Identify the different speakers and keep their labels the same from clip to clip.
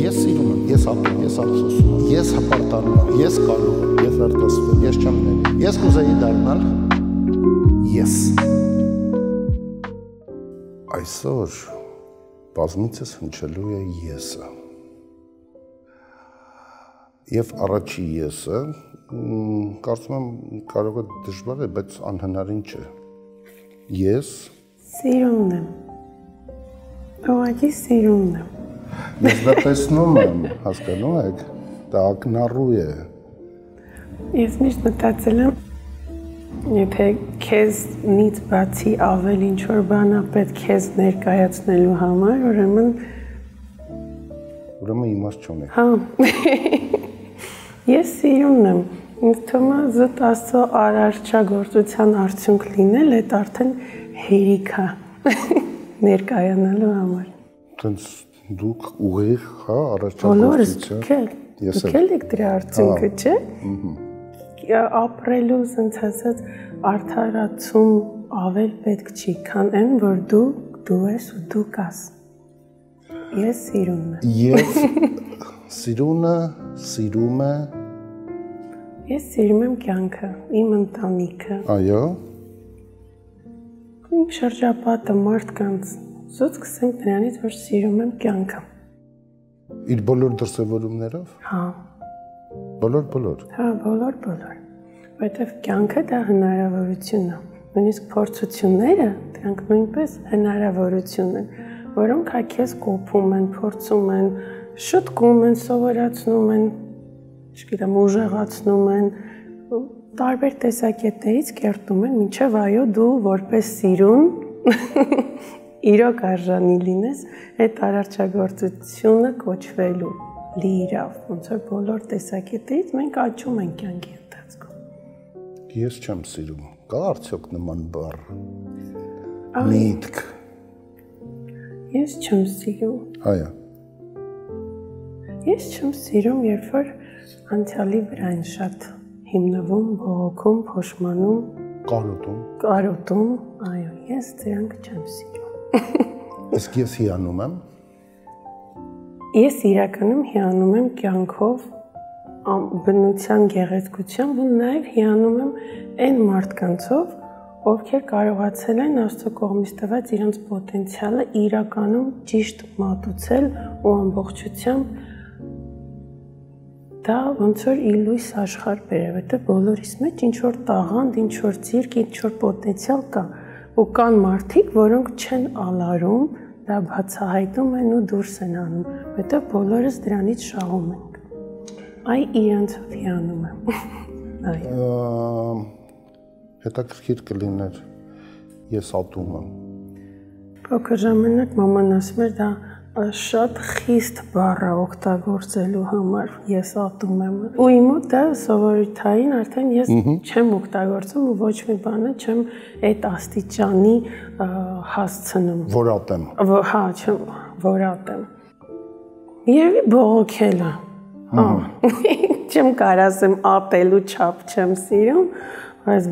Speaker 1: Ես սիրում եմ, ես ապրում, ես ափսոսում եմ, ես հպարտանում եմ, ես կարող եմ, ես արտասվում եմ, ես չեմ լինի։ Ես կուզեի դառնալ ես։ Այսօր բազմիցս հնչելու է եսը։ Եվ առաջի եսը, կարծում եմ կարող է դժվար է, բայց անհնարին չէ։ Ես
Speaker 2: սիրումն եմ։ Ուղղակի սիրումն եմ։
Speaker 1: Ես դա տեսնում եմ, հասկանում եք, դա ակնառու է։
Speaker 2: Ես միշտ մտածել եմ, եթե քեզնից բացի ավել ինչ-որ բան ա պետք քեզ ներկայացնելու համար,
Speaker 1: ուրեմն իմաստ չունի։
Speaker 2: Հա։ Ես սիրումն եմ։ Ինձ թվում է զուտ Աստծո արարչագործության արդյունք լինել, այդ արդեն հերիք է ներկայանալու համար։
Speaker 1: Տենց դուք ուղիղ, հա, արարչագործության։
Speaker 2: Դուք եք դրա արդյունքը, չէ՞։ Ապրելու sense ասած արդարացում ավել պետք չի, քան այն, որ դու ես ու դու կաս։ Ես սիրումն եմ։
Speaker 1: Ես սիրունը, սիրում է։
Speaker 2: Ես սիրում եմ կյանքը, իմ ընտանիքը։
Speaker 1: Այո։
Speaker 2: Իմ շրջապատը, մարդկանց։ Զուտ սկսենք նրանից, որ սիրում եմ կյանքը։
Speaker 1: Իր բոլոր դրսևորումներով։
Speaker 2: Հա։
Speaker 1: Բոլոր։
Speaker 2: Հա, բոլոր։ Որտեվ կյանքը դա հնարավորություն է։ Նույնիսկ փորձությունները, դրանք նույնպես հնարավորություն են, որոնք հա քեզ կոփում են, փորձում են, շտկում են, սովորացնում են, չգիտեմ, ուժեղացնում են, տարբեր տեսակետներից կերտում են, մինչև այո դու որպես սիրուն իրոք արժանի լինես այդ արարչագործությունը կոչվելու լիիրավ, ոնց որ բոլոր տեսակետից մենք աճում ենք կյանքի ընթացքում։
Speaker 1: Ես չեմ սիրում, կա արդյոք նման բառ։ Միտք։
Speaker 2: Ես չեմ սիրում։
Speaker 1: Այո։
Speaker 2: Ես չեմ սիրում, երբ որ անցյալի վրա են շատ հիմնվում, բողոքում, փոշմանում, կարոտում, այո, ես դրանք չեմ սիրում։
Speaker 1: Իսկ ես հիանում եմ։
Speaker 2: Ես իրականում հիանում եմ կյանքով, բնության գեղեցկությամբ ու նաև հիանում եմ այն մարդկանցով, ովքեր կարողացել են Աստծո կողմից տված իրենց պոտենցիալը իրականում ճիշտ մատուցել ու ամբողջությամբ դա ոնց որ իլույս աշխարհ բերել, որտեղ բոլորիս մեջ ինչ որ տաղանդ, ինչ որ ցիրկ, ինչ որ պոտենցիալ կա, ու կան մարդիկ, որոնք չեն ալարում, դա բացահայտում են ու դուրս են անում, որտեղ բոլորս դրանից շահում ենք։ Այ իրանցով հիանում եմ։ Այո։
Speaker 1: Հետաքրքիր կլիներ ես ատում եմ։
Speaker 2: Փոքր ժամանակ մաման ասում էր դա շատ խիստ բառ է օգտագործելու համար, ես ատում եմ։ Ու իմ մոտ դա սովորութային արդեն ես չեմ օգտագործում ու ոչ մի բանը չեմ այդ աստիճանի հասցնում։
Speaker 1: Որ ատեմ։
Speaker 2: Հա, որ ատեմ։ Երևի բողոքելը։ Հա։ Չեմ կարող ասեմ ատելու չափ չեմ սիրում, բայց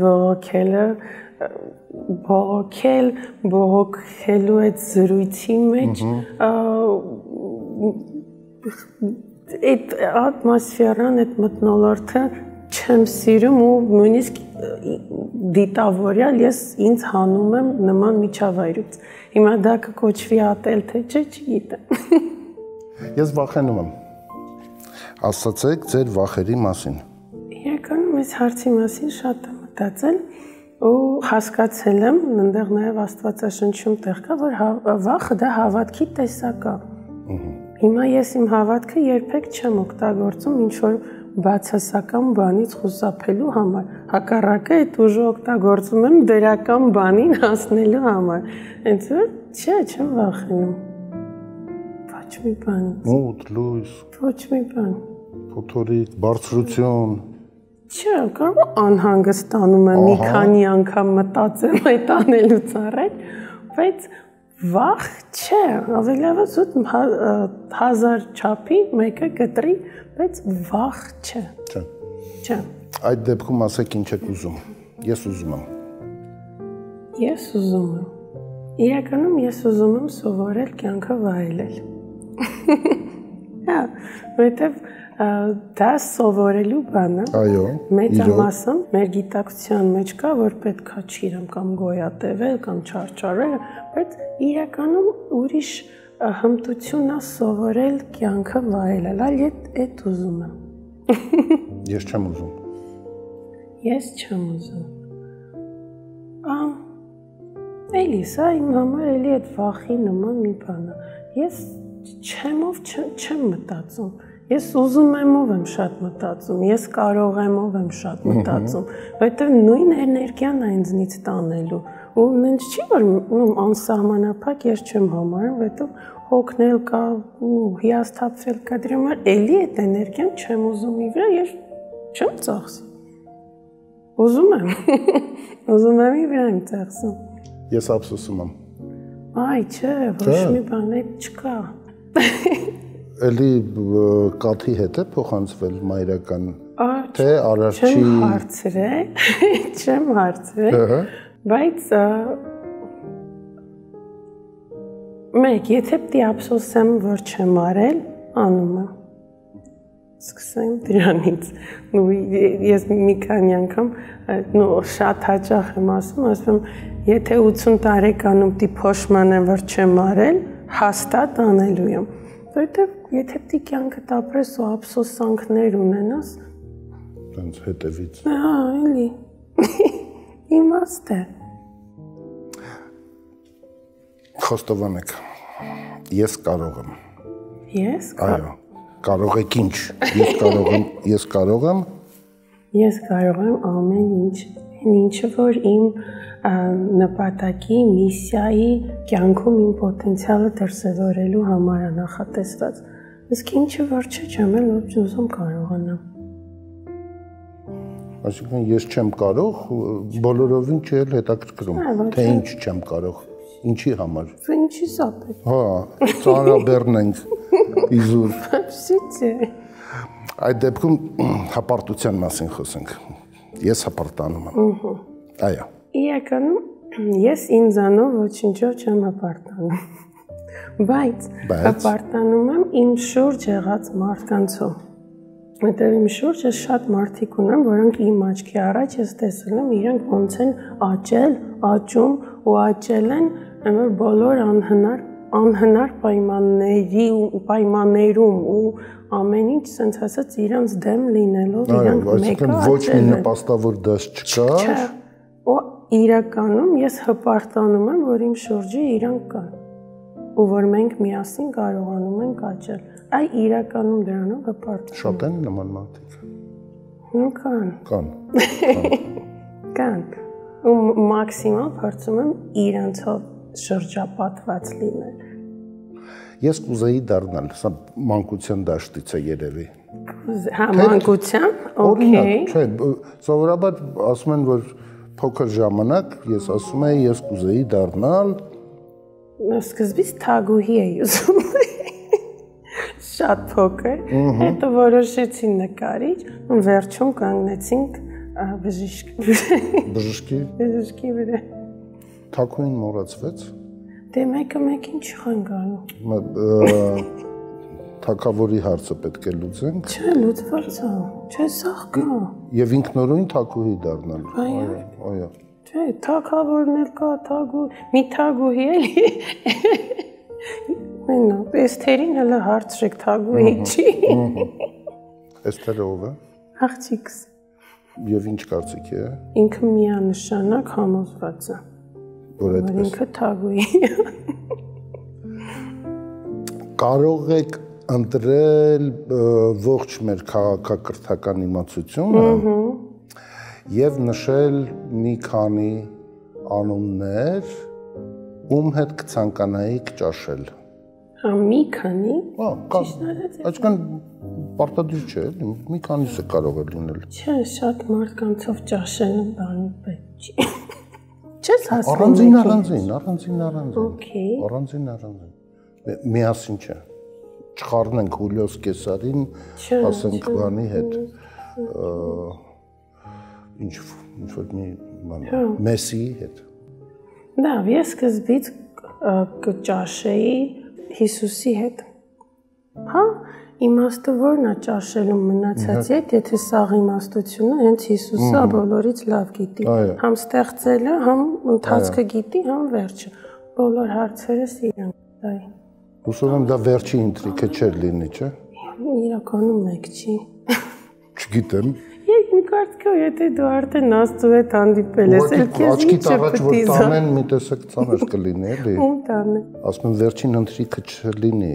Speaker 2: բողոքելու այդ զրույցի մեջ այդ ատմոսֆերան, այդ մթնոլորտը չեմ սիրում ու նույնիսկ դիտավորյալ ես ինձ հանում եմ նման միջավայրից։ Հիմա դա կկոչվի ատել թե չէ, չգիտեմ։
Speaker 1: Ես վախենում եմ։ Ասացեք ձեր վախերի մասին։
Speaker 2: Իրականում այս հարցի մասին շատ եմ մտածել ու հասկացել եմ, այնտեղ նաև Աստվածաշնչում տեղ կա, որ վախը դա հավատքի տեսակ է։ Հիմա ես իմ հավատքը երբեք չեմ օգտագործում ինչ-որ բացասական բանից խուսափելու համար։ Հակառակը այդ ուժը օգտագործում եմ դրական բանին հասնելու համար։ Հենց որ չեմ վախենում։ Ոչ մի բան։
Speaker 1: Մութ, լույս։
Speaker 2: Ոչ մի բան։
Speaker 1: Փոթորիկ, բարձրություն։
Speaker 2: Չէ, կարող անհանգստանում եմ մի քանի անգամ մտածեմ այդ անելուց առաջ, բայց վախ չէ, ավելի լավ զուտ 1000 չափի մեկը կտրի, բայց վախ չէ։ Չէ։
Speaker 1: Այդ դեպքում ասեք ինչ եք ուզում։ Ես ուզում եմ։
Speaker 2: Ես ուզում եմ։ Իրականում ես ուզում եմ սովորել կյանքը վայելել։ Հա, որտեվ դա սովորելու բան է։
Speaker 1: Այո։
Speaker 2: Մեծամասն մեր գիտակցության մեջ կա, որ պետքա չիրեմ կամ գոյատևել կամ չարչարել, բայց իրականում ուրիշ հմտություն է սովորել կյանքը վայելել, այլ այդ ուզում եմ։
Speaker 1: Ես չեմ ուզում։
Speaker 2: Ես չեմ ուզում։ Էլի, սա իմ համար էլի այդ վախի նման մի բան է։ Ես չեմ մտածում։ Ես ուզում եմ եմ շատ մտածում, ես կարող եմ եմ շատ մտածում, որովհետև նույն էներգիան է ինձնից տանելու։ Ու ինձ չի որ անսահմանափակ ես չեմ համարում, որովհետև հոգնել կա, հիասթափվել կա, դրա համար էլի այդ էներգիան չեմ ուզում ի վրա, ես չեմ ծախսում։ Ուզում եմ։ Ուզում եմ ի վրա եմ ծախսում։
Speaker 1: Ես ափսոսում եմ։
Speaker 2: Այ, չէ, ոչ մի բան այդ չկա։
Speaker 1: Էլի կաթի հետ է փոխանցվել մայրական, թե արարչի։
Speaker 2: Չեմ հարցրել, բայց մեկ, եթե պիտի ափսոսեմ, որ չեմ արել, անում եմ։ Սկսեմ դրանից։ Ես մի քանի անգամ շատ հաճախ եմ ասում, եթե 80 տարեկանում պիտի փոշմանեմ, որ չեմ արել, հաստատ անելու եմ։ Որովհետև եթե պիտի կյանքդ ապրես ու ափսոսանքներ ունենաս,
Speaker 1: տենց հետևից։
Speaker 2: Հա, էլի։ Իմաստ է։
Speaker 1: Խոստովանեք, ես կարող եմ։
Speaker 2: Ես։
Speaker 1: Այո, կարող եք ինչ։ Ես կարող եմ։
Speaker 2: Ես կարող եմ ամեն ինչ, ինչը որ իմ նպատակի, միսիայի, կյանքում իմ պոտենցիալը դրսևորելու համար է նախատեսված։ Իսկ ինչը որ չեմ էլ ոչ ուզում կարողանամ։
Speaker 1: Այսինքն ես չեմ կարող, բոլորովին չի էլ հետաքրքրում, թե ինչ չեմ կարող, ինչի համար։
Speaker 2: Ինչի սա պետք։
Speaker 1: Հա, ծանրաբեռնենք իզուր։
Speaker 2: Սիցե։
Speaker 1: Այդ դեպքում հպարտության մասին խոսենք։ Ես հպարտանում եմ։ Այո։
Speaker 2: Իրականում ես ինձանով ոչինչով չեմ հպարտանում, բայց հպարտանում եմ իմ շուրջ եղած մարդկանցով, որտեղ իմ շուրջը շատ մարդիկ ունեմ, որոնք իմ աչքի առաջ ես տեսել եմ, իրենք ոնց են աճել, աճում ու աճել են, որ բոլոր անհնար պայմաններում ու ամեն ինչ սենց ասած իրանց դեմ լինելով, իրանք մեկը աճել են։
Speaker 1: Ոչ մի նպաստավոր դաշ չկա։
Speaker 2: Ու իրականում ես հպարտանում եմ, որ իմ շուրջը իրանք կան ու որ մենք միասին կարողանում ենք աճել։ Այ իրականում դրանով հպարտ։
Speaker 1: Շատ են նման մարդիկ։
Speaker 2: Կան։ Կան։ Ու մաքսիմալ փորձում եմ իրանցով շրջապատված լինել։
Speaker 1: Ես կուզեի դառնալ, սա մանկության դաշտից է երևի։
Speaker 2: Հա, մանկության, օքեյ։
Speaker 1: Չէ, սովորաբար ասում են, որ փոքր ժամանակ ես ասում եի, ես կուզեի դառնալ։
Speaker 2: Սկզբից թագուհի էի ուզում։ Շատ փոքր, հետո որոշեցի նկարիչ, ու վերջում կանգնեցինք բժշկի վրա։
Speaker 1: Թագուհին մոռացվեց։
Speaker 2: Դե մեկը մեկին չխանք անում։
Speaker 1: Թագավորի հարցը պետք է լուծենք։
Speaker 2: Չէ, լուծված է։ Չէ, սաղ կա։
Speaker 1: Եվ ինքնուրույն թագուհի դառնալ։
Speaker 2: Այո։ Չէ, թագավորն էլ կա, մի թագուհի էլի։ Մենակ, Էսթերին հələ հարցրեք թագուհի չի։
Speaker 1: Էսթերը ով է։
Speaker 2: Աղջիկս։
Speaker 1: Եվ ինչ կարծիքի է։
Speaker 2: Ինքը միանշանակ համոզված է։
Speaker 1: Որ այդպես։
Speaker 2: Ինքը թագուհի է։
Speaker 1: Կարող եք ընտրել ողջ մեր քաղաքակրթական իմացությունը եւ նշել մի քանի անուններ, ում հետ կցանկանայիք ճաշել։
Speaker 2: Հա, մի քանի։
Speaker 1: Այսինքն պարտադիր չէ, մի քանիսը կարող է լինել։
Speaker 2: Չէ, շատ մարդկանցով ճաշելը բան պետք չի։ Չես հասկանում։
Speaker 1: Առանձին։
Speaker 2: Okay։
Speaker 1: Առանձին։ Միասին չէ։ Չխառնենք Հուլիոս Կեսարին, ասենք բանի հետ։ Ինչ որ մի բան, Մեսսիի հետ։
Speaker 2: Դա ես սկզբից կճաշեի Հիսուսի հետ, Հա, իմաստը որն է ճաշելում մնացածի հետ, եթե սաղ իմաստությունը հենց Հիսուսը բոլորից լավ գիտի։ Համ ստեղծելը, համ ընթացքը գիտի, համ վերջը։ Բոլոր հարցերս իրեն։
Speaker 1: Հուսով եմ դա վերջի ինտրիգը չէր լինի, չէ՞։
Speaker 2: Իրականում մեկ չի։
Speaker 1: Չգիտեմ։
Speaker 2: Մի կարծիքով, եթե դու արդեն Աստծու հետ հանդիպել ես, էլ քեզ ինչ
Speaker 1: առաջ որ տանեն մի տեսակ ծանր կլինի, էլի։
Speaker 2: Ում տանեն։
Speaker 1: Ասում եմ վերջին ընթրիքը չլինի։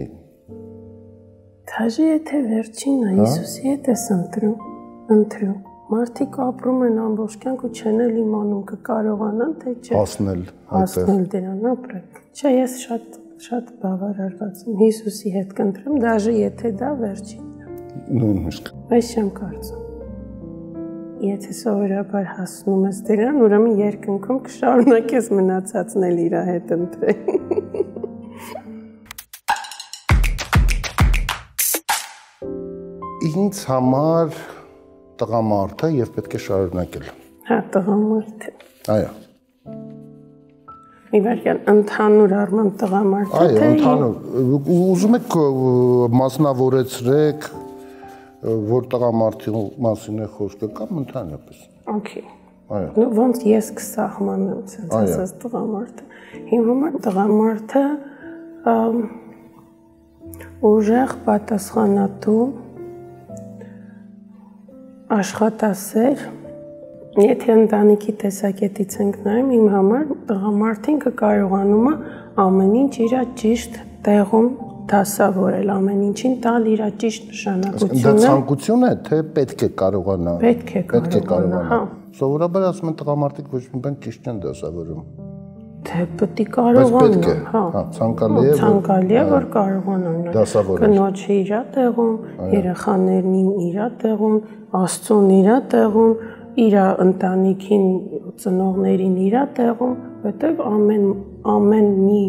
Speaker 2: Դաժե եթե վերջինը Հիսուսի հետ ես ընտրում։ Մարդիկ ապրում են ամբողջ կյանք ու չեն էլ իմանում կկարողանան թե չէ։ Հասնել դրան ապրել։ Չէ, ես շատ բավարարված եմ Հիսուսի հետ կընտրեմ, դաժե եթե դա վերջինն է։
Speaker 1: Նույնիսկ։
Speaker 2: Բայց չեմ կարծում։ Եթե սովորաբար հասնում ես դրան, ուրեմն երկնքում կշարունակես մնացածն էլ իր հետ ընտրել։
Speaker 1: Ինձ համար տղամարդը եւ պետք է շարունակել։
Speaker 2: Հա, տղամարդը։
Speaker 1: Այո։
Speaker 2: Իվարկյան ընդհանուր առմամբ տղամարդը։
Speaker 1: Այո, ընդհանուր։ Ուզում եք մասնավորեցրեք, որ տղամարդի մասին է խոսքը կամ ընդհանրապես։
Speaker 2: Okay։
Speaker 1: Այո։
Speaker 2: Ոնց ես կսահմանեմ, ասած տղամարդը։ Իմ համար տղամարդը ուժեղ, պատասխանատու, աշխատասեր։ Եթե ընտանիքի տեսակետից ենք նայում, իմ համար տղամարդին կարողանում է ամեն ինչ իր ճիշտ տեղում դասավորել, ամեն ինչին տալ իր ճիշտ նշանակությունը։
Speaker 1: Դա ցանկություն է, թե պետք է կարողանա։
Speaker 2: Պետք է կարողանա, հա։
Speaker 1: Սովորաբար ասում են տղամարդիկ ոչ մի բան ճիշտ չեն դասավորում։
Speaker 2: Թե պետք է կարողանա, հա։
Speaker 1: Հա, ցանկալի է,
Speaker 2: որ կարողանան
Speaker 1: դասավորել։
Speaker 2: Կնոջը իր տեղում, երեխաներին իր տեղում, Աստծուն իր տեղում, իր ընտանիքին ծնողներին իր տեղում, որտեղ ամեն մի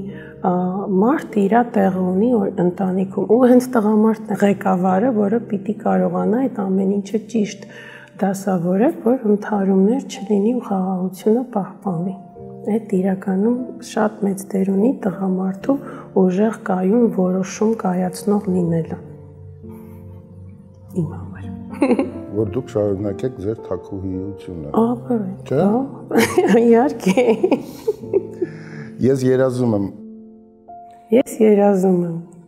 Speaker 2: մարդ իր տեղը ունի ընտանիքում ու հենց տղամարդն է ղեկավարը, որը պիտի կարողանա այդ ամեն ինչը ճիշտ դասավորել, որ ընդհարումներ չլինի ու խաղաղությունը պահպանվի։ Այդ իրականում շատ մեծ դեր ունի տղամարդու ուժեղ կայուն որոշում կայացնող լինելը։ Իմ համար։
Speaker 1: Որ դուք շարունակեք ձեր թաքուհիությունը։
Speaker 2: Չէ՞։ Իհարկե։
Speaker 1: Ես երազում եմ։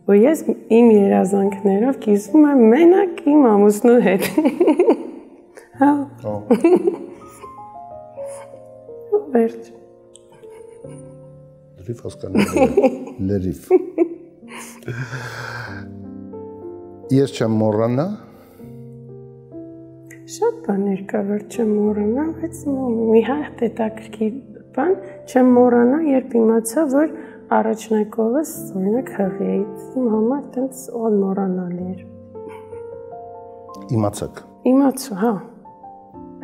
Speaker 2: Ու ես իմ երազանքներով կիսվում եմ մենակ իմ ամուսնու հետ։ Հա։ Վերջ։
Speaker 1: Լրիվ հասկանալի։ Լրիվ։ Ես չեմ մոռանա։
Speaker 2: Շատ բաներ կա, որ չեմ մոռանա, բայց մի հատ հետաքրքիր բան չեմ մոռանա, երբ իմացա, որ առաջնակովս օրինակ հղի էի, իմ համար տենց անմոռանալի էր։
Speaker 1: Իմացաք։
Speaker 2: Իմացա, հա։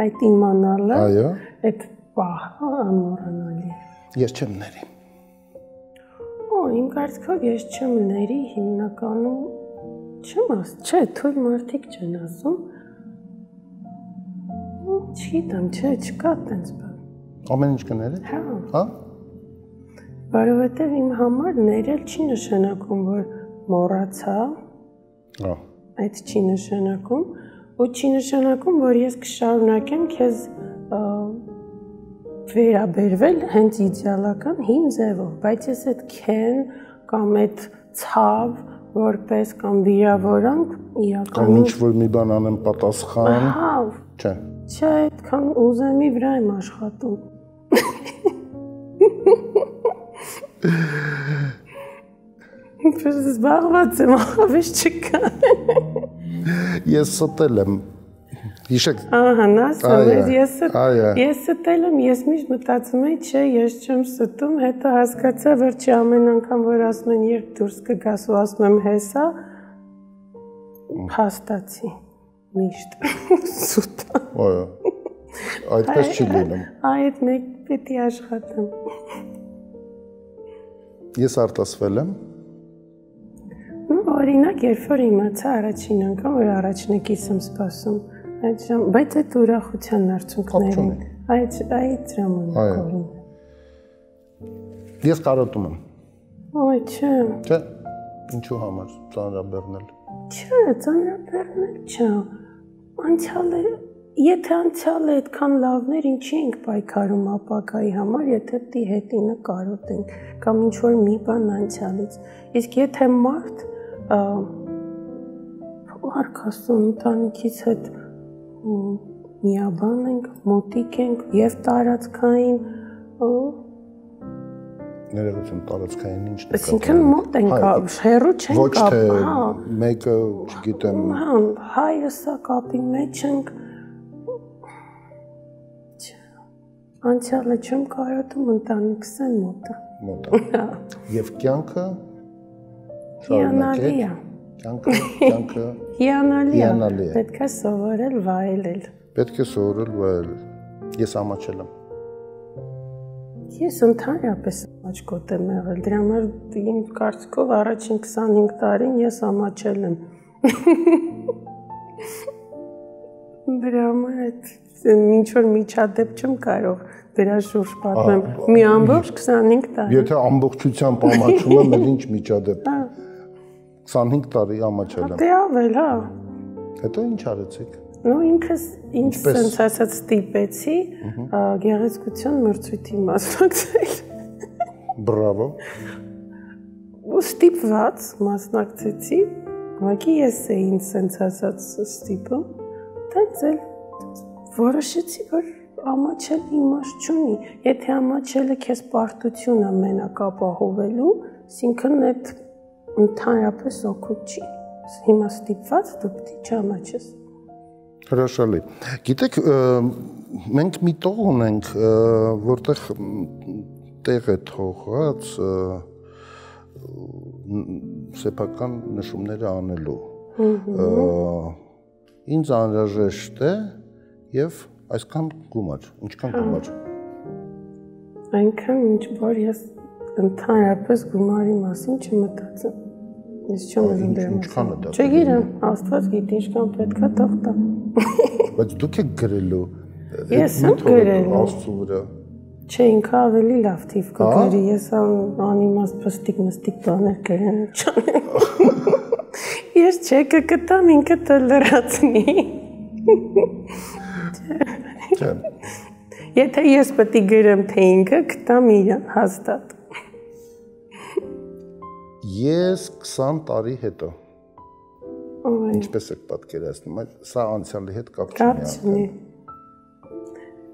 Speaker 2: Այդ իմանալը,
Speaker 1: այո,
Speaker 2: այդ պահը անմոռանալի է։
Speaker 1: Ես չեմ ների։
Speaker 2: Իմ կարծիքով ես չեմ ների հիմնականում չեմ ասում, չէ, թույլ մարդիկ չեն ասում։ Չգիտեմ, չէ, չկա տենց բան։
Speaker 1: Ամեն ինչ կներեք։
Speaker 2: Հա։ Որովհետև իմ համար ներել չի նշանակում, որ մոռացա։
Speaker 1: Հա։
Speaker 2: Այդ չի նշանակում, ու չի նշանակում, որ ես կշարունակեմ քեզ վերաբերվել հենց իդեալական հին ձևով, բայց ես այդ քեն կամ այդ ցավ որպես կամ վիրավորանք իրականում
Speaker 1: կամ ինչ որ մի բան անեմ պատասխան։
Speaker 2: Հա։
Speaker 1: Չէ։
Speaker 2: Չէ, այդքան ուզեմի վրա եմ աշխատում։ Ես զբաղված եմ, ավեշ չկա։
Speaker 1: Ես ստել եմ։ Հիշեք։
Speaker 2: Ահա, ասում ես ստել եմ, ես միշտ մտածում էի, չէ, ես չեմ ստում, հետո հասկացա, որ չի ամեն անգամ, որ ասում են, երբ դուրս կգաս ու ասում եմ հեսա, փաստացի, միշտ, սուտա։
Speaker 1: Այո, այդպես չի լինում։
Speaker 2: Այդ մեկ պետք է աշխատեմ։
Speaker 1: Ես արտասվել եմ։
Speaker 2: Օրինակ, երբ որ իմացա առաջին անգամ, որ առաջնակից եմ սպասում, բայց այդ ուրախության արդյունքներին, այդ ժամանակորին։
Speaker 1: Ես կարոտում եմ։
Speaker 2: Ոյ, չէ։
Speaker 1: Չէ։ Ինչու համար ծանրաբեռնել։
Speaker 2: Չէ, ծանրաբեռնել չէ։ Անցյալը, եթե անցյալը այդքան լավն էր, ինչի ենք պայքարում ապագայի համար, եթե դի հետինը կարոտենք կամ ինչ որ մի բան անցյալից։ Իսկ եթե մարդ արկասուն ընտանիքից հետ միաբան ենք, մոտիկ ենք եւ տարածքային
Speaker 1: Ներողություն, տարածքային ինչ նկատի։
Speaker 2: Այսինքն մոտ ենք, հեռու չենք
Speaker 1: Ոչ թե մեկը, չգիտեմ։
Speaker 2: Հայրս է կապի մեջ ենք։ Անցյալը չեմ կարոտում, ընտանիքս են մոտը։
Speaker 1: Մոտը։ Եվ կյանքը
Speaker 2: հիանալի է։
Speaker 1: Կյանքը
Speaker 2: հիանալի է։ Պետք է սովորել վայելել։
Speaker 1: Պետք է սովորել վայելել։ Ես ամաչել եմ։
Speaker 2: Ես ընդհանրապես ամաչկոտ եմ եղել, դրա համար իմ կարծիքով առաջին 25 տարին ես ամաչել եմ։ Դրա համար ինչ որ միջադեպ չեմ կարող դրա շուրջ պատմեմ։ Մի ամբողջ 25 տարի։
Speaker 1: Եթե ամբողջությամբ ամաչում եմ, էլ ինչ միջադեպ։ 25 տարի ամաչել եմ։
Speaker 2: Դե ավել, հա։
Speaker 1: Հետո ինչ արեցիք։
Speaker 2: Նո ինքս ինձ sense ասած ստիպեցի գեղեցկություն մրցույթի մասնակցել։
Speaker 1: Բրավո։
Speaker 2: Ու ստիպված մասնակցեցի, ուղղակի ես էի ինձ sense ասած ստիպում, դից էլ որոշեցի, որ ամաչել իմաստ չունի, եթե ամաչելը քեզ պարտություն է մենակ ապահովելու, այսինքն այդ ընդհանրապես օգուտ չի։ Հիմա ստիպված դու պետք է չամաչես։
Speaker 1: Հրաշալի։ Գիտեք, մենք մի տող ունենք, որտեղ տեղ է թողած սեփական նշումները անելու։ Ինձ անհրաժեշտ է եւ այսքան գումար, ինչքան գումար։
Speaker 2: Այնքան ինչ որ ես ընդհանրապես գումարի մասին չմտածեմ։ Ես չեմ ուզում դրա մասին։ Չգիտեմ, Աստված գիտի ինչքան պետք է թող տա։
Speaker 1: Բայց դուք եք գրելու։
Speaker 2: Ես եմ գրել
Speaker 1: Աստծո վրա։
Speaker 2: Չէ, ինքը ավելի լավ թիվ կգրի, ես անիմաստ պստիկ բաներ գրեմ չանեմ։ Ես չեկը կտամ, ինքը տը լրացնի։
Speaker 1: Չէ։
Speaker 2: Եթե ես պետք է գրեմ, թե ինքը կտամ իրան հաստատ։
Speaker 1: Ես 20 տարի հետո։ Ինչպես եք պատկերացնում, սա անցյալի հետ կապ չունի։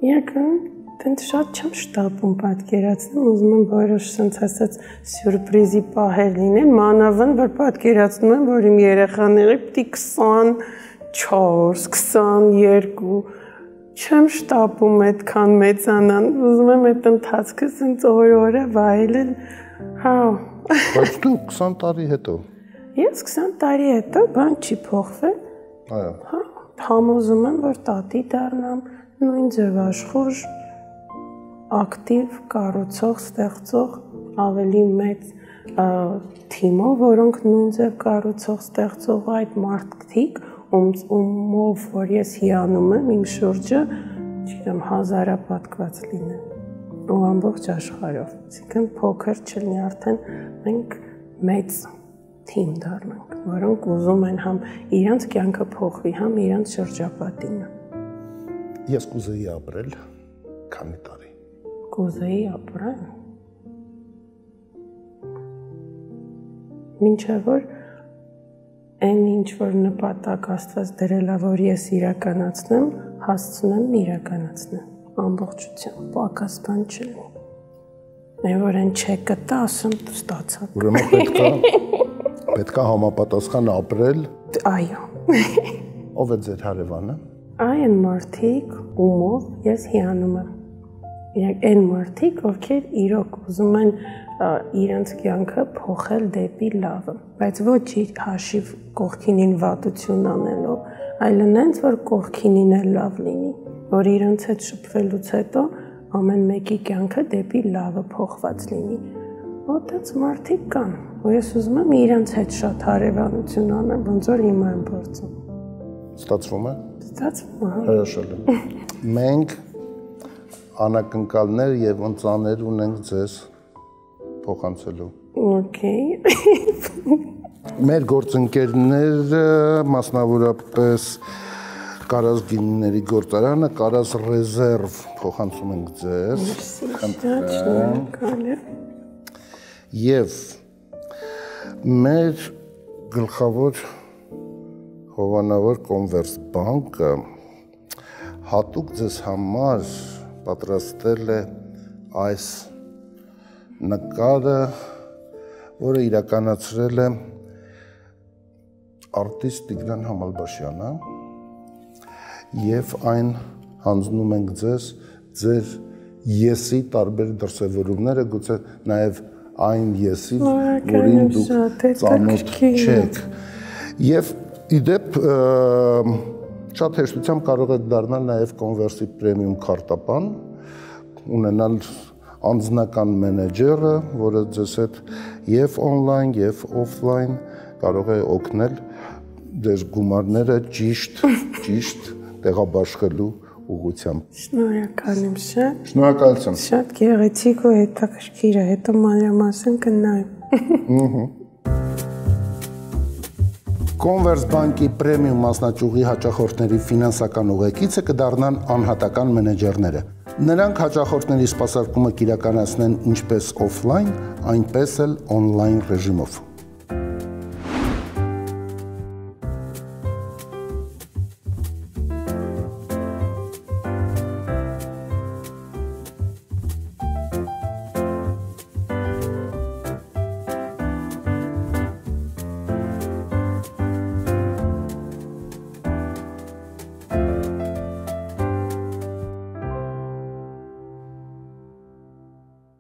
Speaker 2: Եկան, դենց շատ չեմ շտապում պատկերացնում, ուզում եմ որոշ sense ասած սյուրպրիզի պահեր լինեն, մանավանդ որ պատկերացնում եմ, որ իմ երեխաները պիտի 24, 22 չեմ շտապում այդքան մեծանան, ուզում եմ այդ ընթացքը sense օր-օրը վայելել, հա։
Speaker 1: Բայց դու 20 տարի հետո։
Speaker 2: Ես 20 տարի հետո բան չի փոխվել։
Speaker 1: Այո։
Speaker 2: Համոզում եմ, որ տատի դառնամ, նույն ձև աշխուժ, ակտիվ, կառուցող, ստեղծող, ավելի մեծ թիմով, որոնք նույն ձև կառուցող, ստեղծող այդ մարդիկ, ումով որ ես հիանում եմ, իմ շուրջը, չգիտեմ, հազարապատկված լինեն։ Ու ամբողջ աշխարհով։ Այսինքն փոքր չլինի, արդեն մենք մեծ թիմ դառնանք, որոնք ուզում են համ իրանց կյանքը փոխվի, համ իրանց շրջապատինը։
Speaker 1: Ես կուզեի ապրել քանի տարի։
Speaker 2: Կուզեի ապրել։ Մինչև որ այն ինչ որ նպատակ Աստված դրել է, որ ես իրականացնեմ, հասցնեմ իրականացնեմ։ Ամբողջությամբ, պակաս բան չլինի։ Այն որ այն չկտա, ասեմ ստացա։
Speaker 1: Ուրեմն պետք է համապատասխան ապրել։
Speaker 2: Այո։
Speaker 1: Ով է ձեր հարևանը։
Speaker 2: Այն մարդիկ, ումով ես հիանում եմ։ Այն մարդիկ, ովքեր իրոք ուզում են իրենց կյանքը փոխել դեպի լավը, բայց ոչ իր հաշիվ կողքինին վատություն անելով, այլ նենց որ կողքինին էլ լավ լինի, որ իրենց հետ շփվելուց հետո ամեն մեկի կյանքը դեպի լավը փոխված լինի։ Ոտած մարդիկ կան, ու ես ուզում եմ իրենց հետ շատ հարևանություն անեմ, ոնց որ հիմա եմ փորձում։
Speaker 1: Ստացվում է։
Speaker 2: Ստացվում է։
Speaker 1: Հրաշալի։ Մենք անակնկալներ եւ ընծաներ ունենք ձեզ փոխանցելու։
Speaker 2: Okay։
Speaker 1: Մեր գործընկերները, մասնավորապես Կարաս գինիների գործարանը, Կարաս ռեզերվ փոխանցում ենք ձեզ։ Եվ մեր գլխավոր հովանավոր Կոնվերս բանկը հատուկ ձեզ համար պատրաստել է այս նկարը, որը իրականացրել է արտիստ Տիգրան Համալբաշյանը եւ այն հանձնում ենք ձեզ ձեր եսի տարբեր դրսևորումները, գուցե նաեւ այն եսի, որին դուք ծանոթ չեք։ Եվ իդեպ շատ հեշտությամբ կարող եք դառնալ նաեւ Կոնվերսի պրեմիում քարտապան, ունենալ անձնական մենեջերը, որը ձեզ հետ եւ օնլայն եւ օֆլայն կարող է օգնել ձեր գումարները ճիշտ տեղաբաշխելու ուղղությամբ։
Speaker 2: Շնորհակալ եմ շատ։
Speaker 1: Շնորհակալություն։
Speaker 2: Շատ գեղեցիկ ու հետաքրքիր է, հետո մանրամասն կնայեմ։
Speaker 1: Կոնվերս բանկի պրեմիում մասնաճյուղի հաճախորդների ֆինանսական ուղեկիցը կդառնան անհատական մենեջերները։ Նրանք հաճախորդների սպասարկումը կիրականացնեն ինչպես օֆլայն, այնպես էլ օնլայն ռեժիմով։